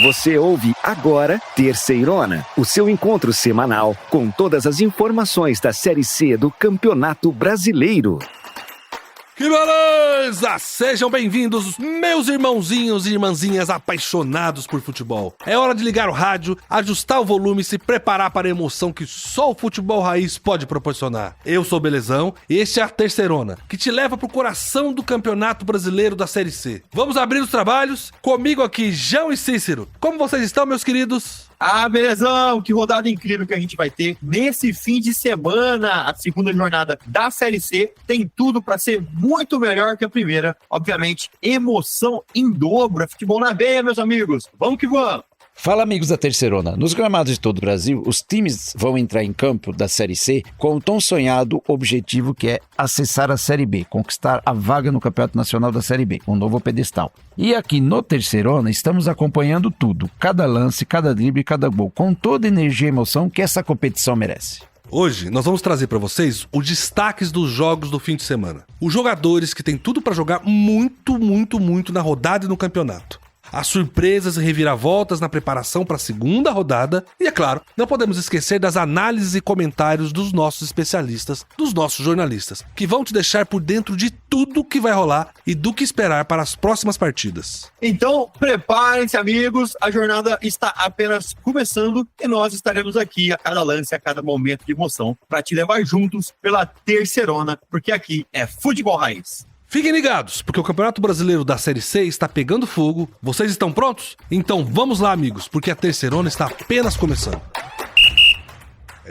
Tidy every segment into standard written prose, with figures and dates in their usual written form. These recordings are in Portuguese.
Você ouve agora Terceirona, o seu encontro semanal com todas as informações da Série C do Campeonato Brasileiro. Que beleza! Sejam bem-vindos, meus irmãozinhos e irmãzinhas apaixonados por futebol. É hora de ligar o rádio, ajustar o volume e se preparar para a emoção que só o futebol raiz pode proporcionar. Eu sou o Belezão e este é a Terceirona, que te leva pro coração do Campeonato Brasileiro da Série C. Vamos abrir os trabalhos? Comigo aqui, João e Cícero. Como vocês estão, meus queridos? Belezão, que rodada incrível que a gente vai ter nesse fim de semana. A segunda jornada da Série C tem tudo para ser muito melhor que a primeira. Obviamente, emoção em dobro, é futebol na veia, meus amigos. Vamos que vamos! Fala, amigos da Terceirona. Nos gramados de todo o Brasil, os times vão entrar em campo da Série C com o tão sonhado objetivo que é acessar a Série B, conquistar a vaga no Campeonato Nacional da Série B, um novo pedestal. E aqui no Terceirona estamos acompanhando tudo, cada lance, cada drible, cada gol, com toda a energia e emoção que essa competição merece. Hoje nós vamos trazer para vocês os destaques dos jogos do fim de semana. Os jogadores que têm tudo para jogar muito na rodada e no campeonato. As surpresas e reviravoltas na preparação para a segunda rodada e, é claro, não podemos esquecer das análises e comentários dos nossos especialistas, dos nossos jornalistas, que vão te deixar por dentro de tudo que vai rolar e do que esperar para as próximas partidas. Então, preparem-se, amigos, a jornada está apenas começando e nós estaremos aqui a cada lance, a cada momento de emoção para te levar juntos pela Terceirona, porque aqui é futebol raiz. Fiquem ligados, porque o Campeonato Brasileiro da Série C está pegando fogo. Vocês estão prontos? Então vamos lá, amigos, porque a Terceirona está apenas começando.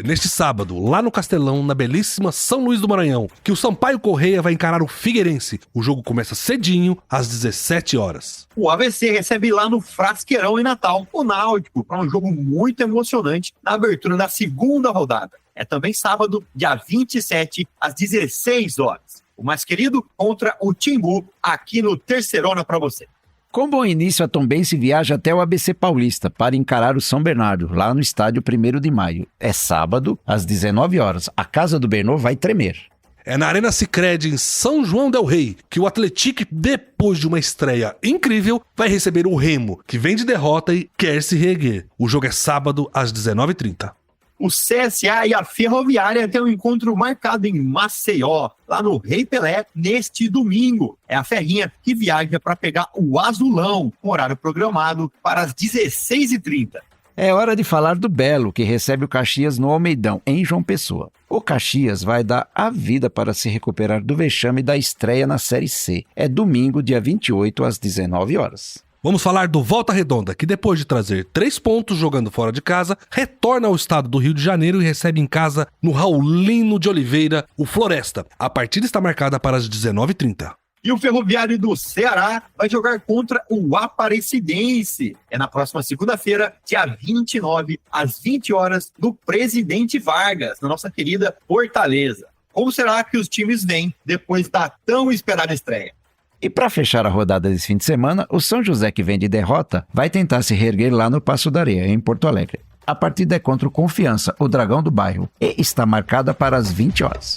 Neste sábado, lá no Castelão, na belíssima São Luís do Maranhão, que o Sampaio Corrêa vai encarar o Figueirense. O jogo começa cedinho, às 17 horas. O AVC recebe lá no Frasqueirão em Natal o Náutico para um jogo muito emocionante na abertura da segunda rodada. É também sábado, dia 27, às 16 horas. O mais querido contra o Timbu, aqui no Terceirona para você. Com bom início, a Tombense viaja até o ABC Paulista para encarar o São Bernardo, lá no estádio 1º de Maio. É sábado, às 19 horas. A casa do Bernô vai tremer. É na Arena Sicredi, em São João del Rei, que o Atlético, depois de uma estreia incrível, vai receber o Remo, que vem de derrota e quer se reerguer. O jogo é sábado, às 19h30. O CSA e a Ferroviária têm um encontro marcado em Maceió, lá no Rei Pelé, neste domingo. É a Ferrinha que viaja para pegar o Azulão, com horário programado para as 16h30. É hora de falar do Belo, que recebe o Caxias no Almeidão, em João Pessoa. O Caxias vai dar a vida para se recuperar do vexame da estreia na Série C. É domingo, dia 28, às 19 horas. Vamos falar do Volta Redonda, que depois de trazer 3 pontos jogando fora de casa, retorna ao estado do Rio de Janeiro e recebe em casa, no Raulino de Oliveira, o Floresta. A partida está marcada para as 19h30. E o Ferroviário do Ceará vai jogar contra o Aparecidense. É na próxima segunda-feira, dia 29, às 20 horas, no Presidente Vargas, na nossa querida Fortaleza. Como será que os times vêm depois da tão esperada estreia? E para fechar a rodada desse fim de semana, o São José, que vem de derrota, vai tentar se reerguer lá no Passo da Areia, em Porto Alegre. A partida é contra o Confiança, o Dragão do Bairro, e está marcada para as 20 horas.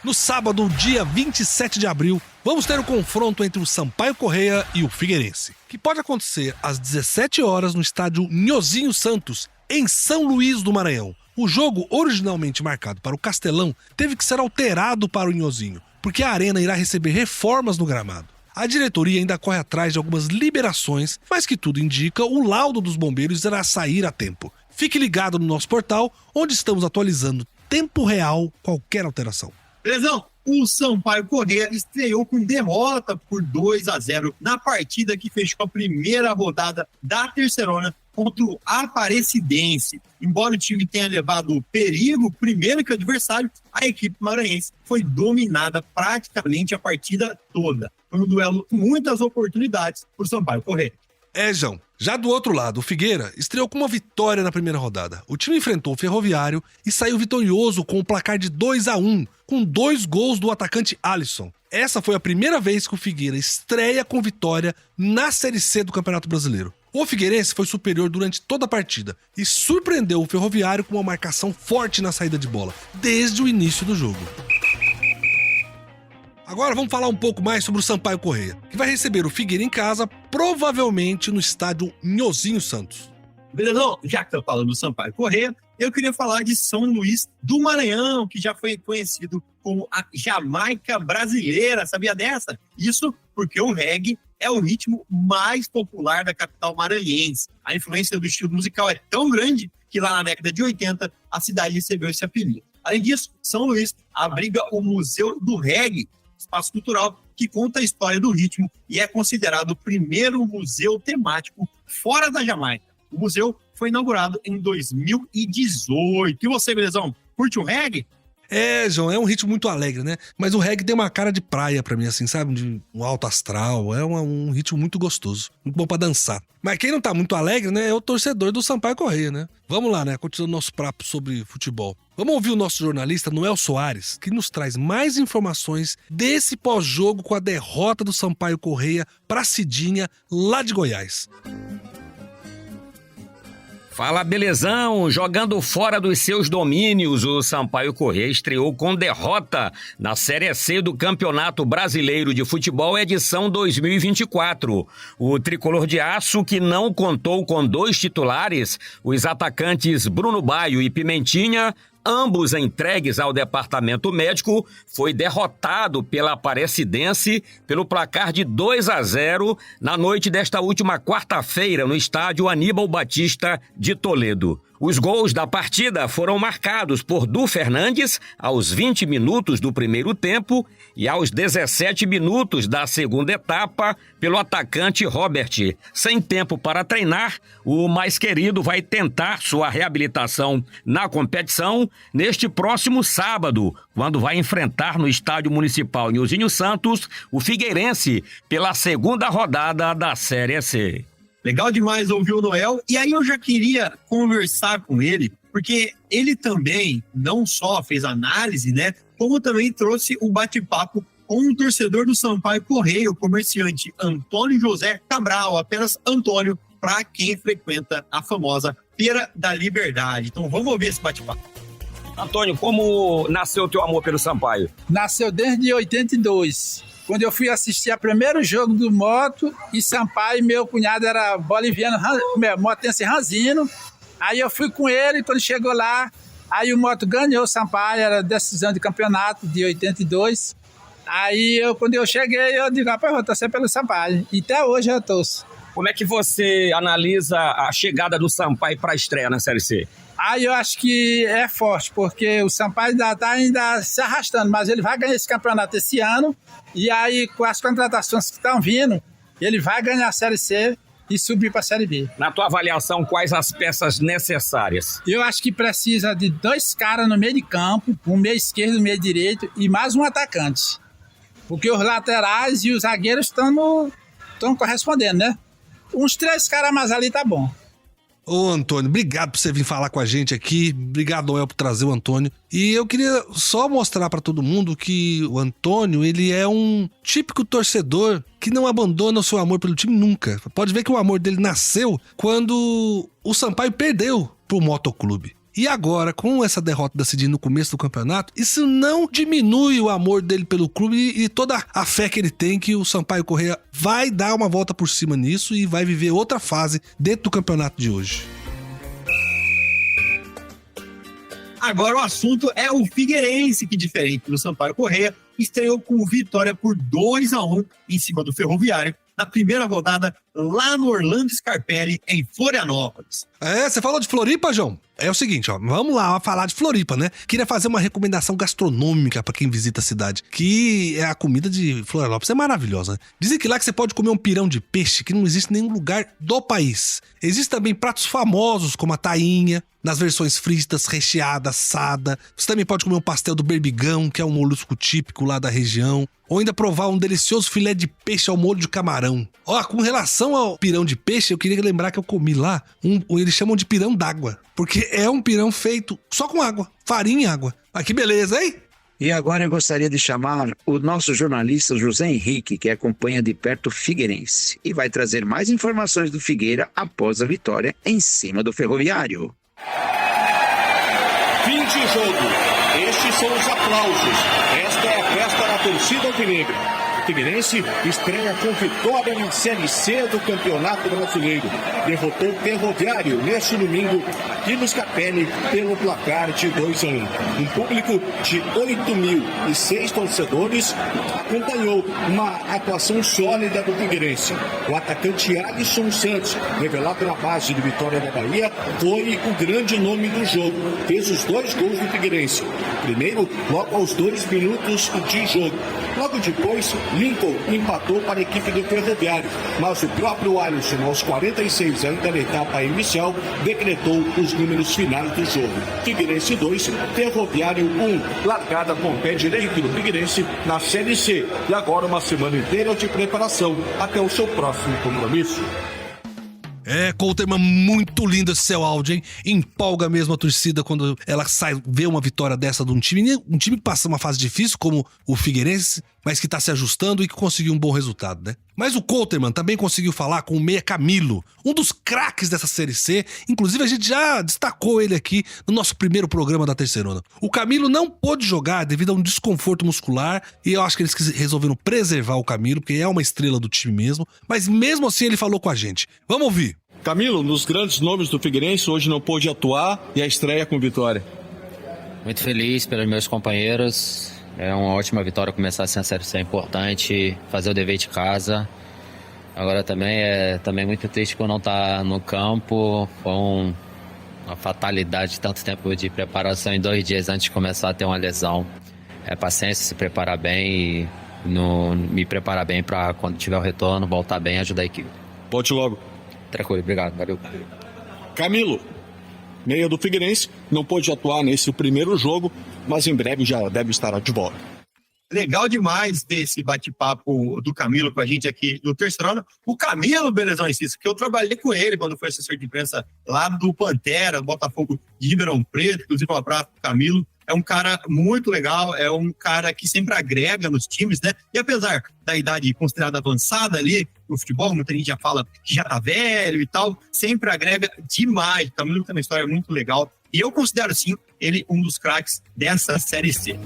No sábado, dia 27 de abril, vamos ter o confronto entre o Sampaio Corrêa e o Figueirense, que pode acontecer às 17 horas no estádio Nhozinho Santos, em São Luís do Maranhão. O jogo, originalmente marcado para o Castelão, teve que ser alterado para o Nhozinho, porque a arena irá receber reformas no gramado. A diretoria ainda corre atrás de algumas liberações, mas que tudo indica, o laudo dos bombeiros irá sair a tempo. Fique ligado no nosso portal, onde estamos atualizando tempo real qualquer alteração. Belezão, o Sampaio Corrêa estreou com derrota por 2-0 na partida que fechou a primeira rodada da Terceirona contra o Aparecidense. Embora o time tenha levado perigo primeiro que o adversário, a equipe maranhense foi dominada praticamente a partida toda. Foi um duelo com muitas oportunidades para o Sampaio Corrêa. João. Já do outro lado, o Figueira estreou com uma vitória na primeira rodada. O time enfrentou o Ferroviário e saiu vitorioso com o placar de 2-1, com 2 gols do atacante Alisson. Essa foi a primeira vez que o Figueira estreia com vitória na Série C do Campeonato Brasileiro. O Figueirense foi superior durante toda a partida e surpreendeu o Ferroviário com uma marcação forte na saída de bola, desde o início do jogo. Agora vamos falar um pouco mais sobre o Sampaio Corrêa, que vai receber o Figueira em casa, provavelmente no estádio Nhozinho Santos. Beleza? Já que estamos falando do Sampaio Corrêa, eu queria falar de São Luís do Maranhão, que já foi conhecido como a Jamaica brasileira, sabia dessa? Isso porque o reggae é o ritmo mais popular da capital maranhense. A influência do estilo musical é tão grande que lá na década de 80 a cidade recebeu esse apelido. Além disso, São Luís abriga o Museu do Reggae, espaço cultural que conta a história do ritmo e é considerado o primeiro museu temático fora da Jamaica. O museu foi inaugurado em 2018. E você, belezão, curte o reggae? É, João, é um ritmo muito alegre, né? Mas o reggae tem uma cara de praia pra mim, assim, sabe? De um alto astral, é um ritmo muito gostoso, muito bom pra dançar. Mas quem não tá muito alegre, né, é o torcedor do Sampaio Corrêa, né? Vamos lá, né, continuando nosso papo sobre futebol. Vamos ouvir o nosso jornalista Noel Soares, que nos traz mais informações desse pós-jogo com a derrota do Sampaio Corrêa pra Cidinha, lá de Goiás. Fala, belezão! Jogando fora dos seus domínios, o Sampaio Corrêa estreou com derrota na Série C do Campeonato Brasileiro de Futebol edição 2024. O tricolor de aço, que não contou com 2 titulares, os atacantes Bruno Baio e Pimentinha, ambos entregues ao departamento médico, foi derrotado pela Aparecidense pelo placar de 2-0 na noite desta última quarta-feira no estádio Aníbal Batista de Toledo. Os gols da partida foram marcados por Du Fernandes aos 20 minutos do primeiro tempo e aos 17 minutos da segunda etapa pelo atacante Robert. Sem tempo para treinar, o mais querido vai tentar sua reabilitação na competição neste próximo sábado, quando vai enfrentar no Estádio Municipal Nhozinho Santos o Figueirense pela segunda rodada da Série C. Legal demais ouvir o Noel. E aí eu já queria conversar com ele, porque ele também não só fez análise, né, como também trouxe um bate-papo com um torcedor do Sampaio Corrêa, o comerciante Antônio José Cabral, apenas Antônio, para quem frequenta a famosa Feira da Liberdade. Então vamos ouvir esse bate-papo. Antônio, como nasceu o teu amor pelo Sampaio? Nasceu desde 82. Quando eu fui assistir o primeiro jogo do Moto e Sampaio, meu cunhado era boliviano, motense Ranzino. Aí eu fui com ele, quando chegou lá, aí o Moto ganhou o Sampaio, era decisão de campeonato de 82. Aí quando eu cheguei, eu digo, rapaz, eu vou torcer pelo Sampaio. E até hoje eu torço. Como é que você analisa a chegada do Sampaio para a estreia na Série C? Aí eu acho que é forte, porque o Sampaio ainda se arrastando, mas ele vai ganhar esse campeonato esse ano. E aí, com as contratações que estão vindo, ele vai ganhar a Série C e subir para a Série B. Na tua avaliação, quais as peças necessárias? Eu acho que precisa de 2 caras no meio de campo, um meio esquerdo, um meio direito e mais um atacante. Porque os laterais e os zagueiros estão correspondendo, né? Uns 3 caras mais ali tá bom. Ô Antônio, obrigado por você vir falar com a gente aqui, obrigado Noel por trazer o Antônio. E eu queria só mostrar pra todo mundo que o Antônio, ele é um típico torcedor que não abandona o seu amor pelo time nunca. Pode ver que o amor dele nasceu quando o Sampaio perdeu pro Motoclube. E agora, com essa derrota da Cidinha no começo do campeonato, isso não diminui o amor dele pelo clube e toda a fé que ele tem que o Sampaio Corrêa vai dar uma volta por cima nisso e vai viver outra fase dentro do campeonato de hoje. Agora o assunto é o Figueirense, que diferente do Sampaio Corrêa, estreou com vitória por 2-1 em cima do Ferroviário na primeira rodada lá no Orlando Scarpelli, em Florianópolis. É, você falou de Floripa, João? É o seguinte, ó, vamos lá falar de Floripa, né? Queria fazer uma recomendação gastronômica pra quem visita a cidade, que é a comida de Florianópolis, é maravilhosa, né? Dizem que lá que você pode comer um pirão de peixe que não existe em nenhum lugar do país. Existem também pratos famosos, como a tainha, nas versões fritas, recheada, assada. Você também pode comer um pastel do berbigão, que é um molusco típico lá da região. Ou ainda provar um delicioso filé de peixe ao molho de camarão. Ó, com relação ao pirão de peixe, eu queria lembrar que eu comi lá, eles chamam de pirão d'água. Porque é um pirão feito só com água, farinha e água. Mas que beleza, hein? E agora eu gostaria de chamar o nosso jornalista José Henrique, que acompanha de perto o Figueirense, e vai trazer mais informações do Figueira após a vitória em cima do Ferroviário. Fim de jogo. Estes são os aplausos. Esta é a festa na torcida alvinegra. O Figueirense estreia com vitória na Série C do Campeonato Brasileiro. Derrotou o Ferroviário neste domingo aqui no Scapelli pelo placar de 2-1. Um público de 8.006 torcedores acompanhou uma atuação sólida do Figueirense. O atacante Alisson Santos, revelado na base de Vitória da Bahia, foi o grande nome do jogo. Fez os 2 gols do Figueirense. Primeiro, logo aos 2 minutos de jogo. Logo depois, Lincoln empatou para a equipe do Ferroviário, mas o próprio Alisson, aos 46, ainda na etapa inicial, decretou os números finais do jogo. Figueirense 2, Ferroviário 1. Largada com o pé direito do Figueirense na Série C. E agora uma semana inteira de preparação até o seu próximo compromisso. Couterman, muito lindo esse seu áudio, hein? Empolga mesmo a torcida quando ela vê uma vitória dessa de um time que passa uma fase difícil, como o Figueirense, mas que tá se ajustando e que conseguiu um bom resultado, né? Mas o Couterman também conseguiu falar com o meia Camilo, um dos craques dessa Série C. Inclusive, a gente já destacou ele aqui no nosso primeiro programa da Terceirona. O Camilo não pôde jogar devido a um desconforto muscular, e eu acho que eles resolveram preservar o Camilo, porque é uma estrela do time mesmo. Mas mesmo assim, ele falou com a gente. Vamos ouvir. Camilo, um dos grandes nomes do Figueirense, hoje não pôde atuar e a estreia com vitória. Muito feliz pelos meus companheiros. É uma ótima vitória começar assim a Série C, é importante fazer o dever de casa. Agora também muito triste por não estar no campo. Foi uma fatalidade, tanto tempo de preparação em 2 dias antes de começar a ter uma lesão. É paciência, se preparar bem e me preparar bem para quando tiver o retorno, voltar bem e ajudar a equipe. Volte logo. Tranquilo, obrigado, valeu. Camilo, meia do Figueirense, não pôde atuar nesse primeiro jogo, mas em breve já deve estar de volta. Legal demais ter esse bate-papo do Camilo com a gente aqui no Terceirona. O Camilo, belezão, insisto, que eu trabalhei com ele quando foi assessor de imprensa lá do Pantera, do Botafogo de Ribeirão Preto. Inclusive, um abraço pro Camilo. É um cara muito legal, é um cara que sempre agrega nos times, né? E apesar da idade considerada avançada ali no futebol, muita gente já fala que já tá velho e tal, sempre agrega demais. O Camilo tem uma história muito legal. E eu considero, sim, ele um dos craques dessa Série C.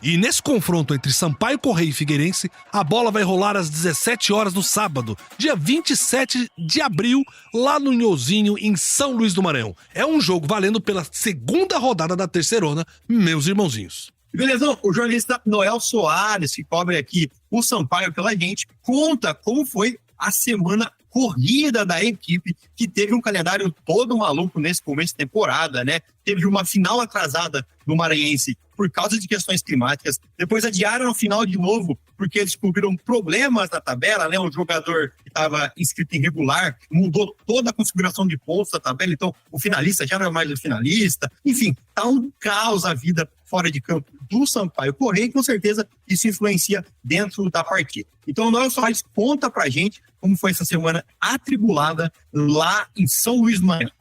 E nesse confronto entre Sampaio Corrêa e Figueirense, a bola vai rolar às 17 horas do sábado, dia 27 de abril, lá no Nhozinho, em São Luís do Maranhão. É um jogo valendo pela segunda rodada da Terceirona, meus irmãozinhos. Belezão, o jornalista Noel Soares, que cobre aqui o Sampaio pela gente, conta como foi a semana corrida da equipe, que teve um calendário todo maluco nesse começo de temporada, né? Teve uma final atrasada no Maranhense por causa de questões climáticas, depois adiaram a final de novo porque descobriram problemas na tabela, né? Um jogador que estava inscrito irregular mudou toda a configuração de pontos da tabela, então o finalista já não é mais o finalista. Enfim, tá um caos a vida fora de campo do Sampaio Corrêa e com certeza isso influencia dentro da partida. Então o Noel Soares conta pra gente como foi essa semana atribulada lá em São Luís do Maranhão.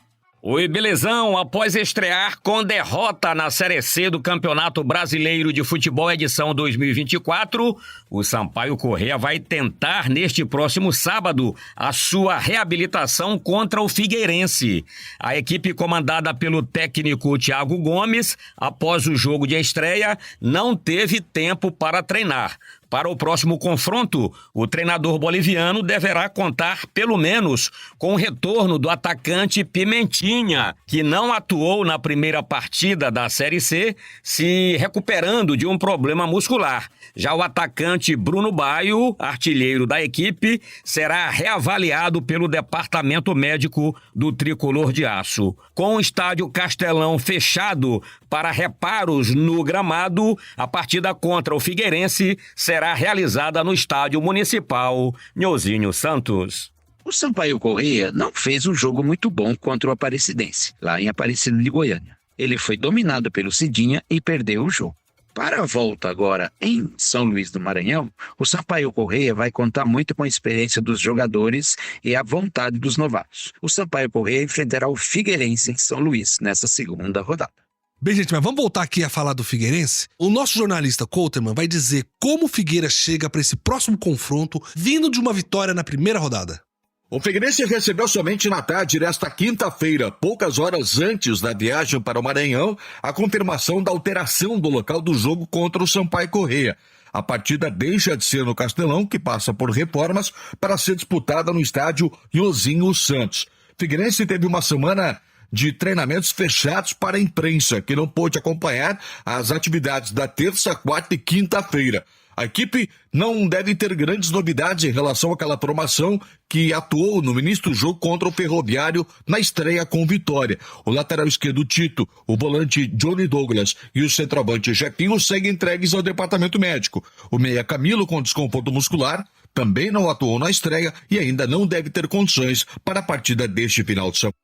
Oi, belezão, após estrear com derrota na Série C do Campeonato Brasileiro de Futebol edição 2024, o Sampaio Corrêa vai tentar neste próximo sábado a sua reabilitação contra o Figueirense. A equipe comandada pelo técnico Thiago Gomes, após o jogo de estreia, não teve tempo para treinar. Para o próximo confronto, o treinador boliviano deverá contar pelo menos com o retorno do atacante Pimentinha, que não atuou na primeira partida da Série C, se recuperando de um problema muscular. Já o atacante Bruno Baio, artilheiro da equipe, será reavaliado pelo departamento médico do Tricolor de Aço. Com o estádio Castelão fechado para reparos no gramado, a partida contra o Figueirense será realizada no estádio municipal Nhozinho Santos. O Sampaio Corrêa não fez um jogo muito bom contra o Aparecidense, lá em Aparecida de Goiânia. Ele foi dominado pelo Cidinha e perdeu o jogo. Para a volta agora em São Luís do Maranhão, o Sampaio Corrêa vai contar muito com a experiência dos jogadores e a vontade dos novatos. O Sampaio Corrêa enfrentará o Figueirense em São Luís nessa segunda rodada. Bem, gente, mas vamos voltar aqui a falar do Figueirense? O nosso jornalista Couterman vai dizer como o Figueira chega para esse próximo confronto vindo de uma vitória na primeira rodada. O Figueirense recebeu somente na tarde desta quinta-feira, poucas horas antes da viagem para o Maranhão, a confirmação da alteração do local do jogo contra o Sampaio Corrêa. A partida deixa de ser no Castelão, que passa por reformas, para ser disputada no estádio Nhozinho Santos. Figueirense teve uma semana de treinamentos fechados para a imprensa, que não pôde acompanhar as atividades da terça, quarta e quinta-feira. A equipe não deve ter grandes novidades em relação àquela formação que atuou no início do jogo contra o Ferroviário na estreia com vitória. O lateral esquerdo Tito, o volante Johnny Douglas e o centroavante Jefinho seguem entregues ao departamento médico. O meia Camilo, com desconforto muscular, também não atuou na estreia e ainda não deve ter condições para a partida deste final de semana.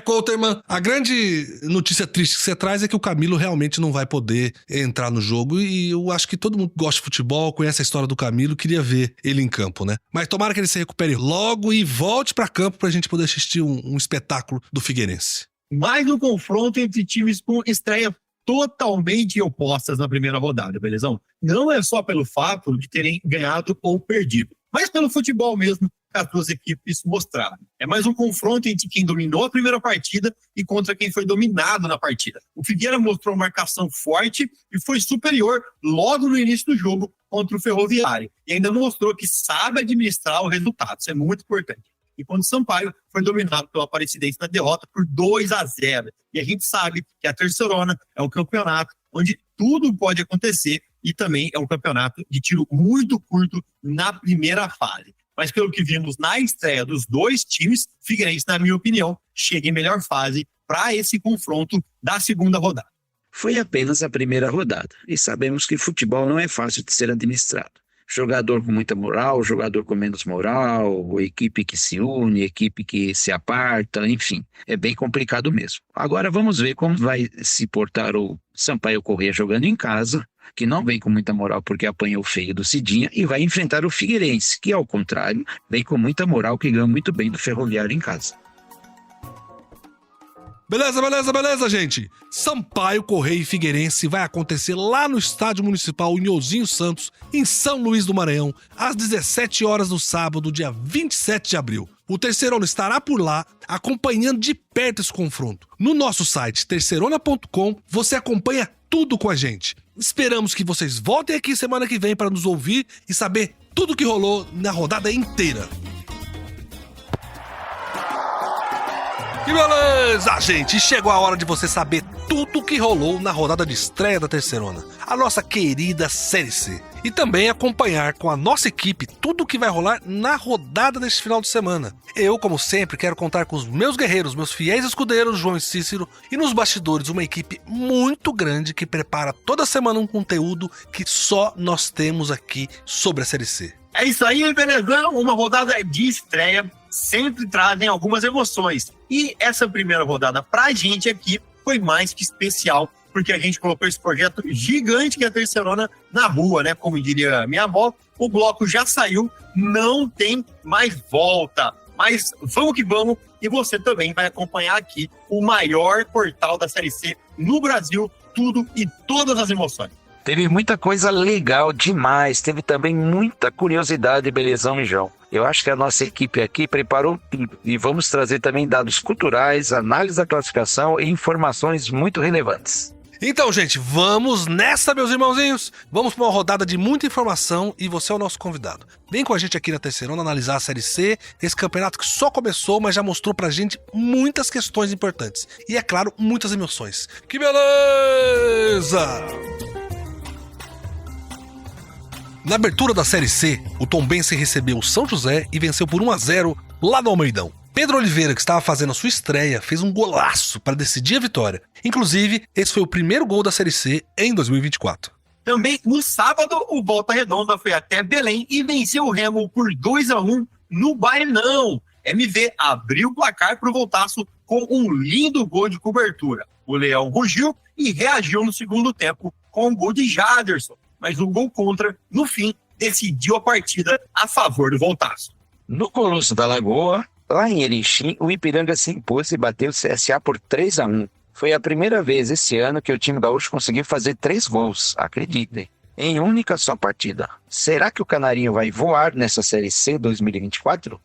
Couterman, a grande notícia triste que você traz é que o Camilo realmente não vai poder entrar no jogo e eu acho que todo mundo que gosta de futebol, conhece a história do Camilo, queria ver ele em campo, né? Mas tomara que ele se recupere logo e volte para campo pra gente poder assistir um espetáculo do Figueirense. Mais um confronto entre times com estreia totalmente opostas na primeira rodada, belezão? Não é só pelo fato de terem ganhado ou perdido, mas pelo futebol mesmo que as duas equipes mostraram. É mais um confronto entre quem dominou a primeira partida e contra quem foi dominado na partida. O Figueira mostrou marcação forte e foi superior logo no início do jogo contra o Ferroviário. E ainda mostrou que sabe administrar o resultado. Isso é muito importante. E quando o Sampaio foi dominado pela Aparecidense na derrota por 2-0. E a gente sabe que a Terceirona é um campeonato onde tudo pode acontecer e também é um campeonato de tiro muito curto na primeira fase. Mas pelo que vimos na estreia dos dois times, Figueirense, na minha opinião, chega em melhor fase para esse confronto da segunda rodada. Foi apenas a primeira rodada e sabemos que futebol não é fácil de ser administrado. Jogador com muita moral, jogador com menos moral, equipe que se une, equipe que se aparta, enfim, é bem complicado mesmo. Agora vamos ver como vai se portar o Sampaio Corrêa jogando em casa, que não vem com muita moral porque apanhou feio do Cidinha, e vai enfrentar o Figueirense, que ao contrário, vem com muita moral, que ganha muito bem do Ferroviário em casa. Beleza, gente. Sampaio Corrêa e Figueirense vai acontecer lá no Estádio Municipal Nhozinho Santos, em São Luís do Maranhão, às 17 horas do sábado, dia 27 de abril. O Terceirona estará por lá, acompanhando de perto esse confronto. No nosso site, terceirona.com, você acompanha tudo com a gente. Esperamos que vocês voltem aqui semana que vem para nos ouvir e saber tudo o que rolou na rodada inteira. Que beleza, gente! Chegou a hora de você saber tudo o que rolou na rodada de estreia da Terceirona, a nossa querida Série C. E também acompanhar com a nossa equipe tudo o que vai rolar na rodada deste final de semana. Eu, como sempre, quero contar com os meus guerreiros, meus fiéis escudeiros, João e Cícero, e nos bastidores uma equipe muito grande que prepara toda semana um conteúdo que só nós temos aqui sobre a Série C. É isso aí, belezão! Uma rodada de estreia sempre trazem algumas emoções. E essa primeira rodada pra gente aqui foi mais que especial, porque a gente colocou esse projeto gigante que é a Terceirona na rua, né? Como diria minha avó, o bloco já saiu, não tem mais volta. Mas vamos que vamos, e você também vai acompanhar aqui o maior portal da Série C no Brasil, tudo e todas as emoções. Teve muita coisa legal demais, teve também muita curiosidade, belezão e João. Eu acho que a nossa equipe aqui preparou tudo e vamos trazer também dados culturais, análise da classificação e informações muito relevantes. Então, gente, vamos nessa, meus irmãozinhos. Vamos para uma rodada de muita informação e você é o nosso convidado. Vem com a gente aqui na Terceirona analisar a Série C, esse campeonato que só começou, mas já mostrou pra gente muitas questões importantes. E, é claro, muitas emoções. Que beleza! Na abertura da Série C, o Tombense recebeu o São José e venceu por 1-0 lá no Almeidão. Pedro Oliveira, que estava fazendo a sua estreia, fez um golaço para decidir a vitória. Inclusive, esse foi o primeiro gol da Série C em 2024. Também no sábado, o Volta Redonda foi até Belém e venceu o Remo por 2-1 no Baenão. MV abriu o placar para o Voltaço com um lindo gol de cobertura. O Leão rugiu e reagiu no segundo tempo com o gol de Jaderson. Mas o gol contra, no fim, decidiu a partida a favor do Voltaço. No Colosso da Lagoa, lá em Erechim, o Ipiranga se impôs e bateu o CSA por 3-1. Foi a primeira vez esse ano que o time gaúcho conseguiu fazer 3 gols, acreditem, em única só partida. Será que o Canarinho vai voar nessa Série C 2024?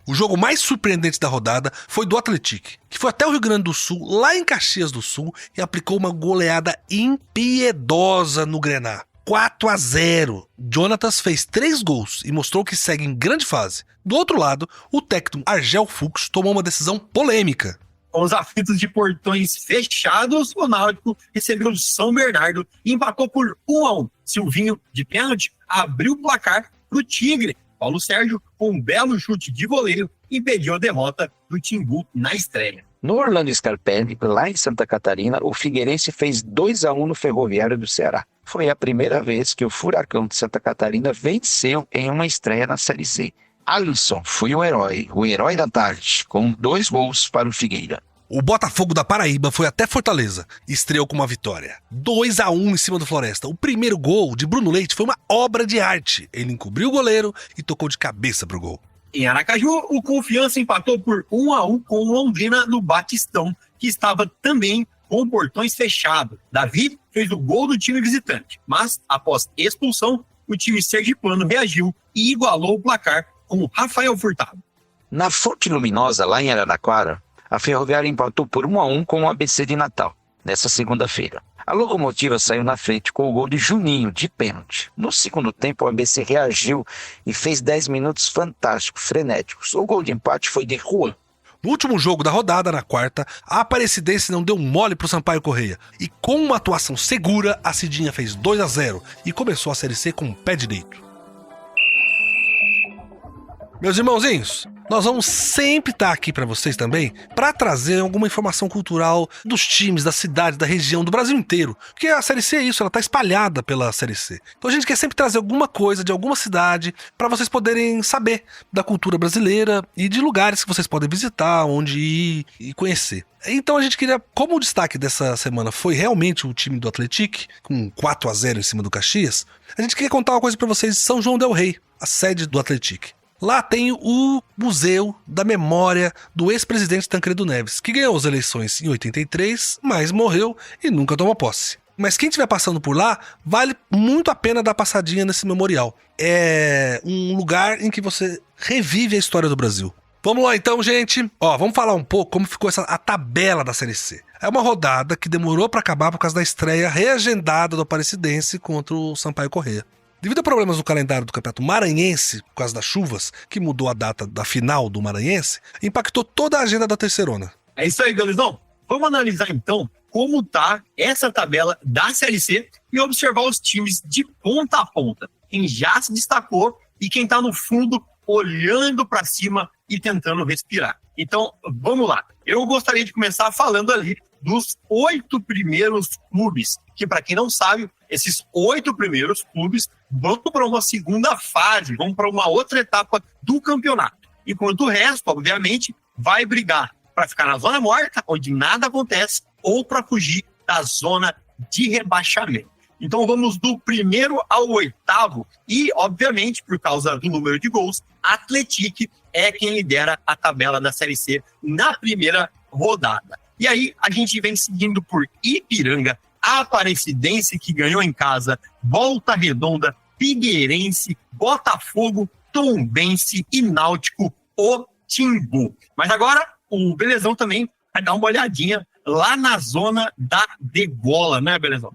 O jogo mais surpreendente da rodada foi do Atlético, que foi até o Rio Grande do Sul, lá em Caxias do Sul, e aplicou uma goleada impiedosa no Grená. 4-0. Jonatas fez 3 gols e mostrou que segue em grande fase. Do outro lado, o técnico Argel Fux tomou uma decisão polêmica. Com os aflitos de portões fechados, o Náutico recebeu o São Bernardo e empatou por 1-1. Silvinho, de pênalti, abriu o placar para o Tigre. Paulo Sérgio, com um belo chute de voleio, impediu a derrota do Timbu na estreia. No Orlando Scarpelli, lá em Santa Catarina, o Figueirense fez 2-1 no Ferroviário do Ceará. Foi a primeira vez que o Furacão de Santa Catarina venceu em uma estreia na Série C. Alisson foi o herói da tarde, com 2 gols para o Figueira. O Botafogo da Paraíba foi até Fortaleza e estreou com uma vitória. 2-1 em cima do Floresta. O primeiro gol de Bruno Leite foi uma obra de arte. Ele encobriu o goleiro e tocou de cabeça pro gol. Em Aracaju, o Confiança empatou por 1-1 com o Londrina no Batistão, que estava também com portões fechados. Davi fez o gol do time visitante, mas após expulsão, o time sergipano reagiu e igualou o placar com o Rafael Furtado. Na Fonte Luminosa, lá em Araraquara, a Ferroviária empatou por 1-1 com o ABC de Natal, nessa segunda-feira. A Locomotiva saiu na frente com o gol de Juninho, de pênalti. No segundo tempo, o ABC reagiu e fez 10 minutos fantásticos, frenéticos. O gol de empate foi de Juan. No último jogo da rodada, na quarta, a Aparecidense não deu mole pro Sampaio Corrêa. E com uma atuação segura, a Cidinha fez 2-0 e começou a Série C com o pé direito. Meus irmãozinhos, nós vamos sempre estar aqui para vocês também para trazer alguma informação cultural dos times, da cidade, da região, do Brasil inteiro. Porque a Série C é isso, ela está espalhada pela Série C. Então a gente quer sempre trazer alguma coisa de alguma cidade para vocês poderem saber da cultura brasileira e de lugares que vocês podem visitar, onde ir e conhecer. Então a gente queria, como o destaque dessa semana foi realmente o time do Atlético, com 4-0 em cima do Caxias, a gente queria contar uma coisa para vocês de São João del Rei, a sede do Atlético. Lá tem o Museu da Memória do ex-presidente Tancredo Neves, que ganhou as eleições em 83, mas morreu e nunca tomou posse. Mas quem estiver passando por lá, vale muito a pena dar passadinha nesse memorial. É um lugar em que você revive a história do Brasil. Vamos lá então, gente. Vamos falar um pouco como ficou a tabela da Série C. É uma rodada que demorou para acabar por causa da estreia reagendada do Aparecidense contra o Sampaio Corrêa. Devido a problemas no calendário do Campeonato Maranhense, por causa das chuvas, que mudou a data da final do Maranhense, impactou toda a agenda da Terceirona. É isso aí, Galizão. Vamos analisar então como tá essa tabela da Série C e observar os times de ponta a ponta. Quem já se destacou e quem tá no fundo olhando para cima e tentando respirar. Então, vamos lá. Eu gostaria de começar falando ali dos 8 primeiros clubes, que para quem não sabe, esses 8 primeiros clubes vão para uma segunda fase, vão para uma outra etapa do campeonato. Enquanto o resto, obviamente, vai brigar para ficar na zona morta, onde nada acontece, ou para fugir da zona de rebaixamento. Então vamos do primeiro ao 8º e, obviamente, por causa do número de gols, Atlético é quem lidera a tabela da Série C na primeira rodada. E aí a gente vem seguindo por Ipiranga, Aparecidense, que ganhou em casa, Volta Redonda, Figueirense, Botafogo, Tombense e Náutico, o Timbu. Mas agora o Belezão também vai dar uma olhadinha lá na zona da degola, né, Belezão?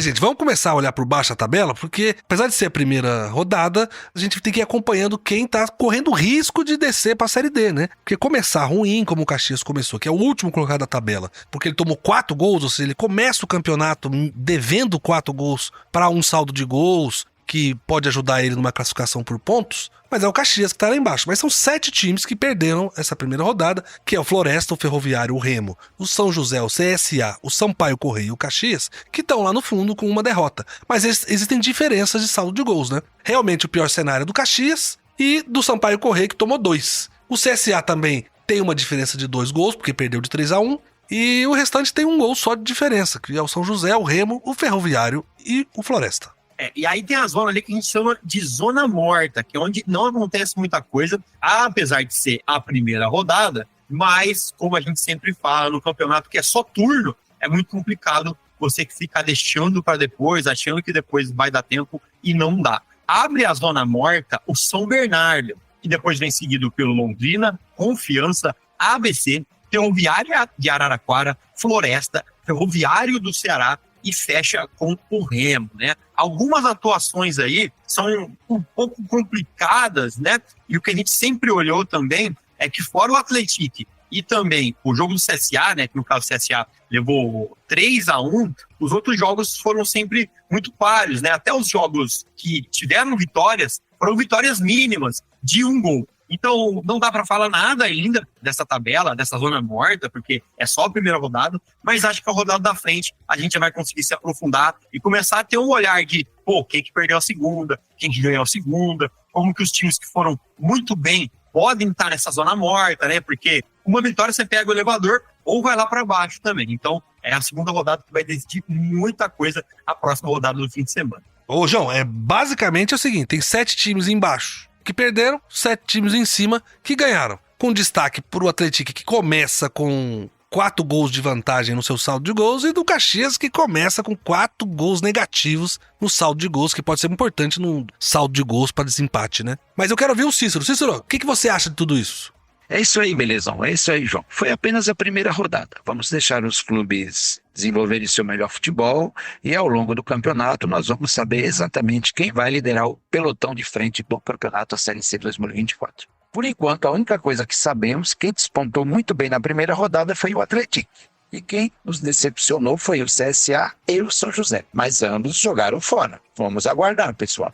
Gente, vamos começar a olhar por baixo a tabela, porque apesar de ser a primeira rodada, a gente tem que ir acompanhando quem tá correndo risco de descer pra Série D, né? Porque começar ruim, como o Caxias começou, que é o último colocado da tabela, porque ele tomou 4 gols, ou seja, ele começa o campeonato devendo 4 gols para um saldo de gols, que pode ajudar ele numa classificação por pontos, mas é o Caxias que tá lá embaixo. Mas são 7 times que perderam essa primeira rodada, que é o Floresta, o Ferroviário, o Remo, o São José, o CSA, o Sampaio Corrêa e o Caxias, que estão lá no fundo com uma derrota. Mas existem diferenças de saldo de gols, né? Realmente o pior cenário é do Caxias e do Sampaio Corrêa, que tomou 2. O CSA também tem uma diferença de 2 gols, porque perdeu de 3-1, e o restante tem um gol só de diferença, que é o São José, o Remo, o Ferroviário e o Floresta. E aí tem a zona ali que a gente chama de zona morta, que é onde não acontece muita coisa, apesar de ser a primeira rodada, mas, como a gente sempre fala no campeonato, que é só turno, é muito complicado você ficar deixando para depois, achando que depois vai dar tempo e não dá. Abre a zona morta o São Bernardo. que depois vem seguido pelo Londrina, Confiança, ABC, Ferroviária de Araraquara, Floresta, Ferroviário do Ceará e fecha com o Remo, né? Algumas atuações aí são um pouco complicadas, né? E o que a gente sempre olhou também é que fora o Atlético e também o jogo do CSA, né? Que no caso o CSA levou 3-1, os outros jogos foram sempre muito páreos, né? Até os jogos que tiveram vitórias foram vitórias mínimas de 1 gol. Então, não dá para falar nada ainda dessa tabela, dessa zona morta, porque é só a primeira rodada, mas acho que a rodada da frente a gente vai conseguir se aprofundar e começar a ter um olhar de, quem que perdeu a segunda, quem que ganhou a segunda, como que os times que foram muito bem podem estar nessa zona morta, né? Porque uma vitória você pega o elevador ou vai lá para baixo também. Então, é a segunda rodada que vai decidir muita coisa a próxima rodada do fim de semana. Ô, João, basicamente é o seguinte, tem 7 times embaixo que perderam, 7 times em cima que ganharam. Com destaque pro Atlético, que começa com 4 gols de vantagem no seu saldo de gols, e do Caxias, que começa com 4 gols negativos no saldo de gols, que pode ser importante no saldo de gols para desempate, né? Mas eu quero ouvir o Cícero. Cícero, o que você acha de tudo isso? É isso aí, Belezão. É isso aí, João. Foi apenas a primeira rodada. Vamos deixar os clubes desenvolverem seu melhor futebol e ao longo do campeonato nós vamos saber exatamente quem vai liderar o pelotão de frente do campeonato da Série C 2024. Por enquanto, a única coisa que sabemos, quem despontou muito bem na primeira rodada foi o Atlético. E quem nos decepcionou foi o CSA e o São José. Mas ambos jogaram fora. Vamos aguardar, pessoal.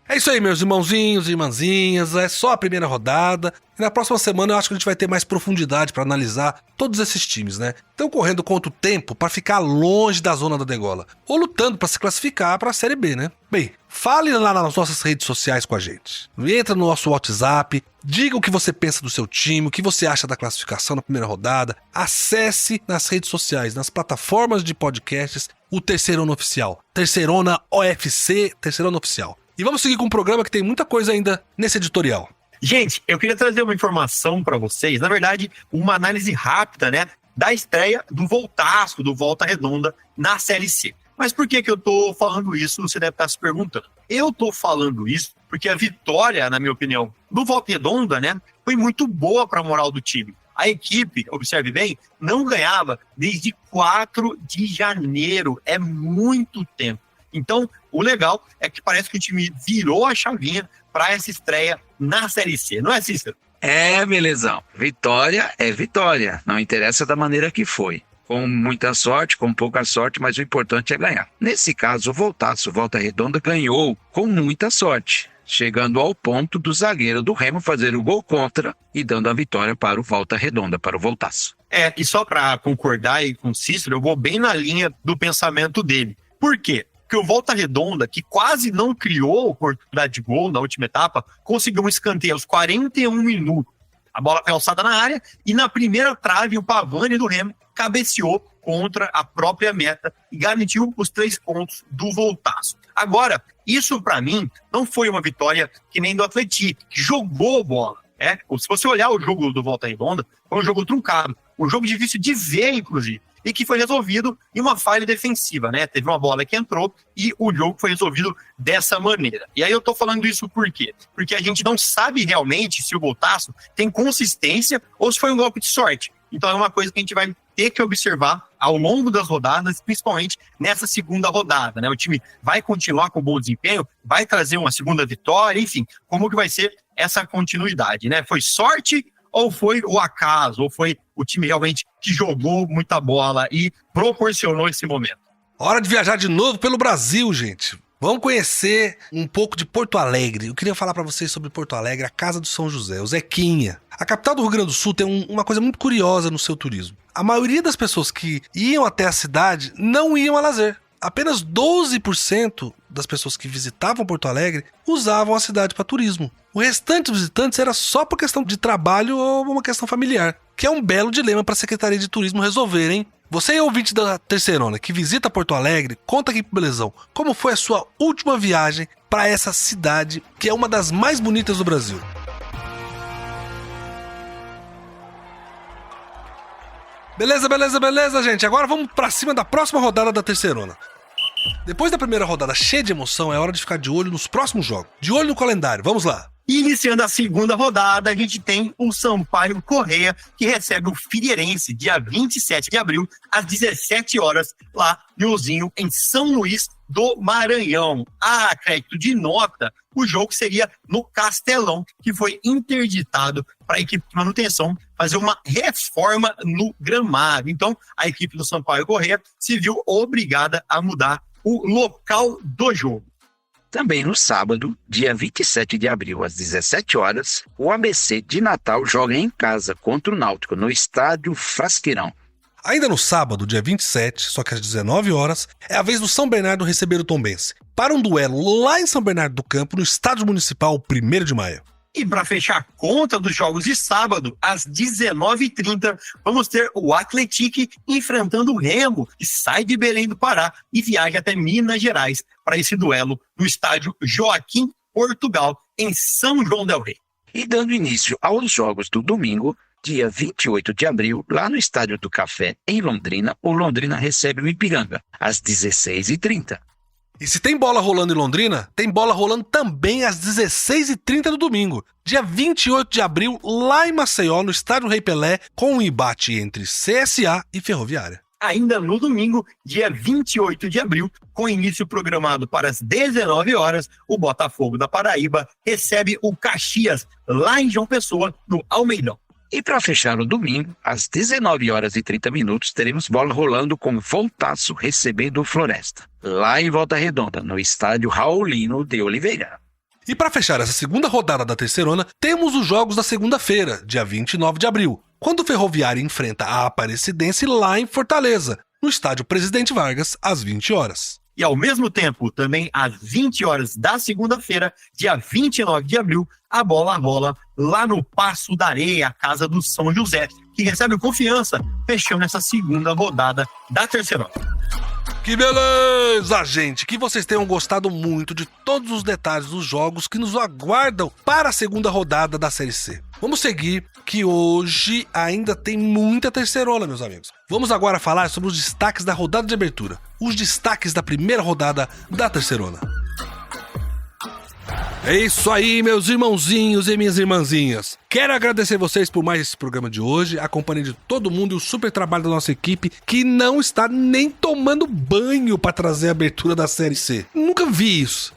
É isso aí, meus irmãozinhos e irmãzinhas, é só a primeira rodada. E na próxima semana eu acho que a gente vai ter mais profundidade para analisar todos esses times, né? Estão correndo contra o tempo para ficar longe da zona da degola, ou lutando para se classificar para a Série B, né? Bem, fale lá nas nossas redes sociais com a gente. Entra no nosso WhatsApp, diga o que você pensa do seu time, o que você acha da classificação na primeira rodada. Acesse nas redes sociais, nas plataformas de podcasts, o Terceirona Oficial. Terceirona OFC, Terceirona Oficial. E vamos seguir com um programa que tem muita coisa ainda nesse editorial. Gente, eu queria trazer uma informação para vocês, na verdade, uma análise rápida, né, da estreia do Voltaço, do Volta Redonda, na Série C. Mas por que eu tô falando isso, você deve estar se perguntando. Eu tô falando isso porque a vitória, na minha opinião, do Volta Redonda, né, foi muito boa para a moral do time. A equipe, observe bem, não ganhava desde 4 de janeiro, é muito tempo. Então, o legal é que parece que o time virou a chavinha para essa estreia na Série C, não é, Cícero? É, Belezão. Vitória é vitória. Não interessa da maneira que foi. Com muita sorte, com pouca sorte, mas o importante é ganhar. Nesse caso, o Voltaço, Volta Redonda, ganhou com muita sorte, chegando ao ponto do zagueiro do Remo fazer o gol contra e dando a vitória para o Volta Redonda, para o Voltaço. E só para concordar aí com o Cícero, eu vou bem na linha do pensamento dele. Por quê? Porque o Volta Redonda, que quase não criou oportunidade de gol na última etapa, conseguiu um escanteio aos 41 minutos. A bola foi alçada na área e na primeira trave o Pavani do Remo cabeceou contra a própria meta e garantiu os 3 pontos do Voltaço. Agora, isso para mim não foi uma vitória que nem do Atlético, que jogou bola. Se você olhar o jogo do Volta Redonda, foi um jogo truncado, um jogo difícil de ver, inclusive, e que foi resolvido em uma falha defensiva, né? Teve uma bola que entrou e o jogo foi resolvido dessa maneira. E aí eu tô falando isso por quê? Porque a gente não sabe realmente se o Voltaço tem consistência ou se foi um golpe de sorte. Então é uma coisa que a gente vai ter que observar ao longo das rodadas, principalmente nessa segunda rodada, né? O time vai continuar com bom desempenho, vai trazer uma segunda vitória, enfim, como que vai ser essa continuidade, né? Foi sorte ou foi o acaso, ou foi o time realmente que jogou muita bola e proporcionou esse momento? Hora de viajar de novo pelo Brasil, gente. Vamos conhecer um pouco de Porto Alegre. Eu queria falar para vocês sobre Porto Alegre, a Casa do São José, o Zequinha. A capital do Rio Grande do Sul tem uma coisa muito curiosa no seu turismo. A maioria das pessoas que iam até a cidade não iam a lazer. Apenas 12% das pessoas que visitavam Porto Alegre usavam a cidade para turismo. O restante dos visitantes era só por questão de trabalho ou uma questão familiar, que é um belo dilema para a Secretaria de Turismo resolver, hein? Você é ouvinte da Terceirona que visita Porto Alegre, conta aqui pro Belezão como foi a sua última viagem para essa cidade que é uma das mais bonitas do Brasil. Beleza, gente. Agora vamos pra cima da próxima rodada da Terceirona. Depois da primeira rodada cheia de emoção, é hora de ficar de olho nos próximos jogos. De olho no calendário, vamos lá. E iniciando a segunda rodada, a gente tem o Sampaio Corrêa, que recebe o Figueirense, dia 27 de abril, às 17 horas, lá no Ozinho, em São Luís do Maranhão. A crédito de nota, o jogo seria no Castelão, que foi interditado para a equipe de manutenção fazer uma reforma no gramado. Então, a equipe do Sampaio Corrêa se viu obrigada a mudar o local do jogo. Também no sábado, dia 27 de abril, às 17 horas, o ABC de Natal joga em casa contra o Náutico, no estádio Frasqueirão. Ainda no sábado, dia 27, só que às 19 horas, é a vez do São Bernardo receber o Tombense, para um duelo lá em São Bernardo do Campo, no Estádio Municipal, 1º de maio. E para fechar a conta dos jogos de sábado, às 19h30, vamos ter o Atlético enfrentando o Remo, que sai de Belém do Pará e viaja até Minas Gerais para esse duelo no estádio Joaquim Portugal, em São João del Rei. E dando início aos jogos do domingo, dia 28 de abril, lá no Estádio do Café, em Londrina, o Londrina recebe o Ipiranga, às 16h30. E se tem bola rolando em Londrina, tem bola rolando também às 16h30 do domingo, dia 28 de abril, lá em Maceió, no Estádio Rei Pelé, com um embate entre CSA e Ferroviária. Ainda no domingo, dia 28 de abril, com início programado para as 19 horas, o Botafogo da Paraíba recebe o Caxias, lá em João Pessoa, no Almeidão. E para fechar o domingo, às 19h30, teremos bola rolando com Voltaço recebendo o Floresta, lá em Volta Redonda, no estádio Raulino de Oliveira. E para fechar essa segunda rodada da Terceirona, temos os jogos da segunda-feira, dia 29 de abril, quando o Ferroviária enfrenta a Aparecidense lá em Fortaleza, no estádio Presidente Vargas, às 20 horas. E ao mesmo tempo, também às 20 horas da segunda-feira, dia 29 de abril, a bola rola lá no Passo da Areia, a casa do São José, que recebe o Confiança, fechando essa segunda rodada da Terceirona. Que beleza, gente! Que vocês tenham gostado muito de todos os detalhes dos jogos que nos aguardam para a segunda rodada da Série C. Vamos seguir, que hoje ainda tem muita terceirona, meus amigos. Vamos agora falar sobre os destaques da rodada de abertura. Os destaques da primeira rodada da terceirona. É isso aí, meus irmãozinhos e minhas irmãzinhas. Quero agradecer vocês por mais esse programa de hoje, a companhia de todo mundo e o super trabalho da nossa equipe, que não está nem tomando banho para trazer a abertura da Série C. Nunca vi isso.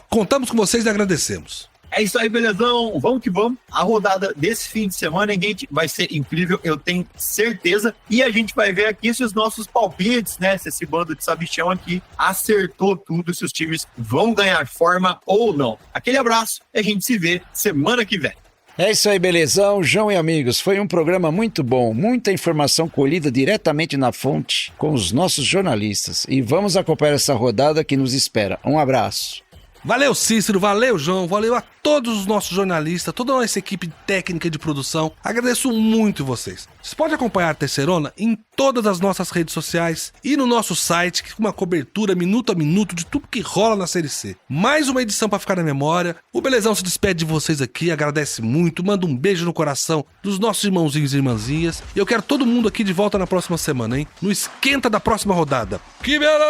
Contamos com vocês e agradecemos. É isso aí, belezão. Vamos que vamos. A rodada desse fim de semana, gente, vai ser incrível, eu tenho certeza. E a gente vai ver aqui se os nossos palpites, né? Se esse bando de sabichão aqui acertou tudo, se os times vão ganhar forma ou não. Aquele abraço e a gente se vê semana que vem. É isso aí, belezão, João e amigos. Foi um programa muito bom, muita informação colhida diretamente na fonte com os nossos jornalistas. E vamos acompanhar essa rodada que nos espera. Um abraço. Valeu, Cícero, valeu, João, valeu a todos os nossos jornalistas, toda a nossa equipe técnica de produção. Agradeço muito vocês. Você pode acompanhar a Terceirona em todas as nossas redes sociais e no nosso site, com uma cobertura minuto a minuto de tudo que rola na Série C. Mais uma edição para ficar na memória. O Belezão se despede de vocês aqui, agradece muito, manda um beijo no coração dos nossos irmãozinhos e irmãzinhas. E eu quero todo mundo aqui de volta na próxima semana, hein? No esquenta da próxima rodada. Que beleza!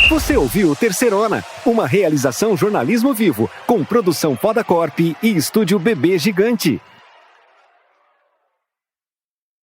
Você ouviu Terceirona, uma realização jornalismo vivo, com produção Poda Corp e estúdio Bebê Gigante.